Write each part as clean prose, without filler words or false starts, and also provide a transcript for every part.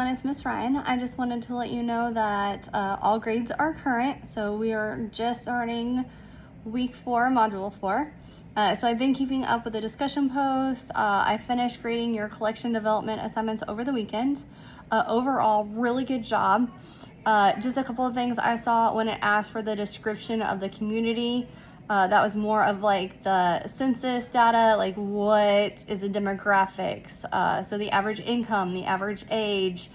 it's Miss Ryan. I just wanted to let you know that all grades are current, so we are just starting week 4, module 4. So I've been keeping up with the discussion posts. I finished grading your collection development assignments over the weekend. Overall, really good job. Just a couple of things I saw when it asked for the description of the community. That was more of like the census data, like what is the demographics, so the average income, the average age,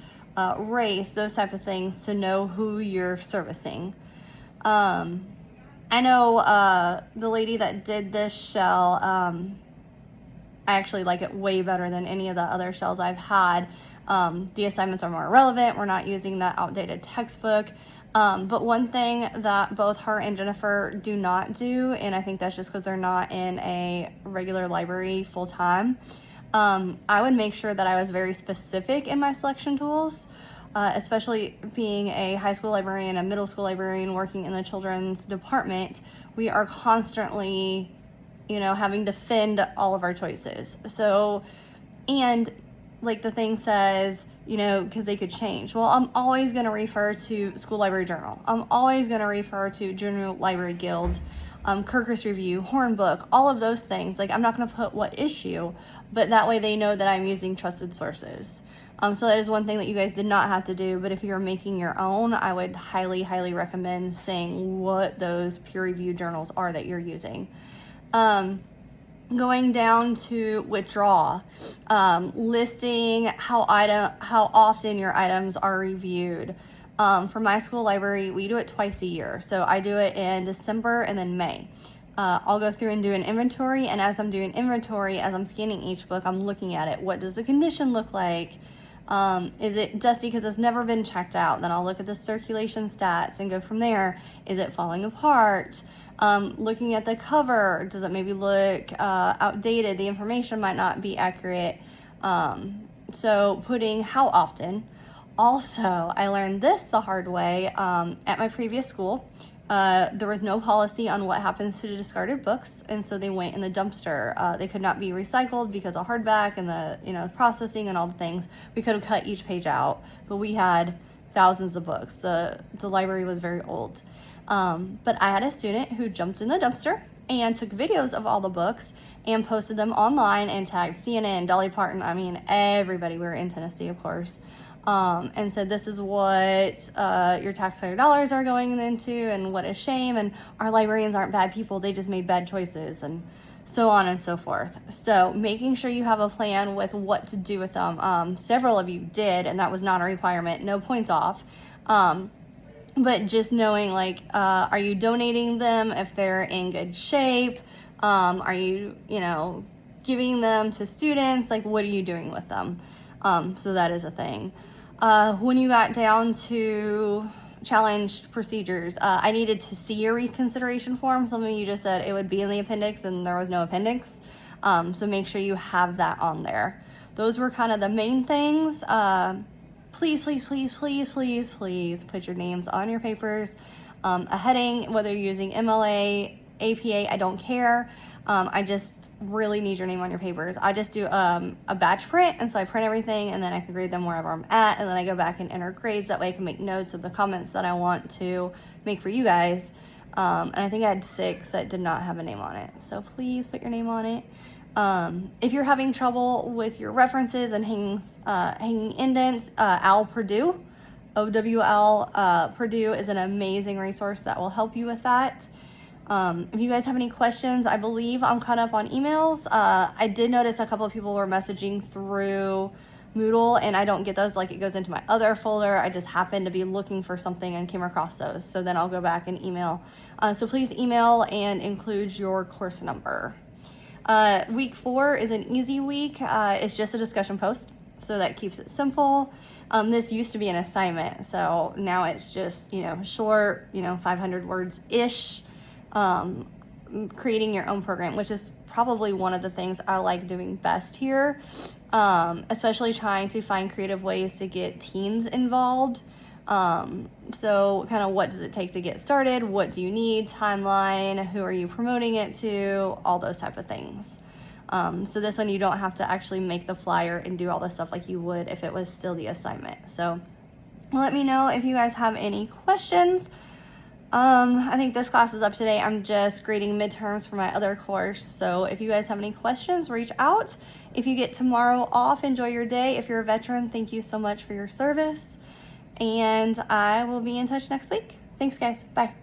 race, those type of things to know who you're servicing. I know the lady that did this shell, I actually like it way better than any of the other shells I've had. The assignments are more relevant. We're not using that outdated textbook. But one thing that both her and Jennifer do not do, and I think that's just because they're not in a regular library full time, I would make sure that I was very specific in my selection tools, especially being a high school librarian, a middle school librarian working in the children's department. We are constantly, having to defend all of our choices. So, and like the thing says, because they could change. Well, I'm always going to refer to School Library Journal. I'm always going to refer to Junior Library Guild, Kirkus Review, Hornbook, all of those things. Like, I'm not going to put what issue, but that way they know that I'm using trusted sources. So that is one thing that you guys did not have to do, but if you're making your own, I would highly, highly recommend saying what those peer-reviewed journals are that you're using. Going down to withdraw, listing how often your items are reviewed. For my school library, we do it twice a year. So I do it in December and then May. I'll go through and do an inventory, and as I'm doing inventory, as I'm scanning each book, I'm looking at it. What does the condition look like? Is it dusty because it's never been checked out? Then I'll look at the circulation stats and go from there. Is it falling apart? Looking at the cover, does it maybe look outdated? The information might not be accurate. So putting how often. Also, I learned this the hard way at my previous school. There was no policy on what happens to the discarded books, and so they went in the dumpster. They could not be recycled because of hardback and the processing and all the things. We could have cut each page out, but we had thousands of books. The library was very old. But I had a student who jumped in the dumpster and took videos of all the books and posted them online and tagged CNN, Dolly Parton, everybody. We were in Tennessee, of course. And said, this is what your taxpayer dollars are going into, and what a shame, and our librarians aren't bad people, they just made bad choices, and so on and so forth. So making sure you have a plan with what to do with them. Several of you did, and that was not a requirement, no points off. But just knowing, are you donating them if they're in good shape? Are you, giving them to students? What are you doing with them? So that is a thing. When you got down to challenged procedures, I needed to see your reconsideration form. Some of you just said it would be in the appendix, and there was no appendix. So make sure you have that on there. Those were kind of the main things. Please, please, please, please, please, please put your names on your papers. A heading, whether you're using MLA, APA, I don't care. I just really need your name on your papers. I just do a batch print, and so I print everything, and then I can grade them wherever I'm at, and then I go back and enter grades. That way I can make notes of the comments that I want to make for you guys. And I think I had 6 that did not have a name on it, so please put your name on it. If you're having trouble with your references and hanging indents, OWL Purdue, OWL Purdue is an amazing resource that will help you with that. If you guys have any questions, I believe I'm caught up on emails. I did notice a couple of people were messaging through Moodle, and I don't get those. It goes into my other folder. I just happened to be looking for something and came across those. So then I'll go back and email. So please email and include your course number. Week 4 is an easy week. It's just a discussion post, so that keeps it simple. This used to be an assignment, so now it's just, short, 500 words-ish. Creating your own program, which is probably one of the things I like doing best here, especially trying to find creative ways to get teens involved. So kind of what does it take to get started? What do you need? Timeline? Who are you promoting it to? All those type of things. So this one you don't have to actually make the flyer and do all the stuff like you would if it was still the assignment. So let me know if you guys have any questions. I think this class is up today. I'm just grading midterms for my other course. So if you guys have any questions, reach out. If you get tomorrow off, enjoy your day. If you're a veteran, thank you so much for your service. And I will be in touch next week. Thanks, guys. Bye.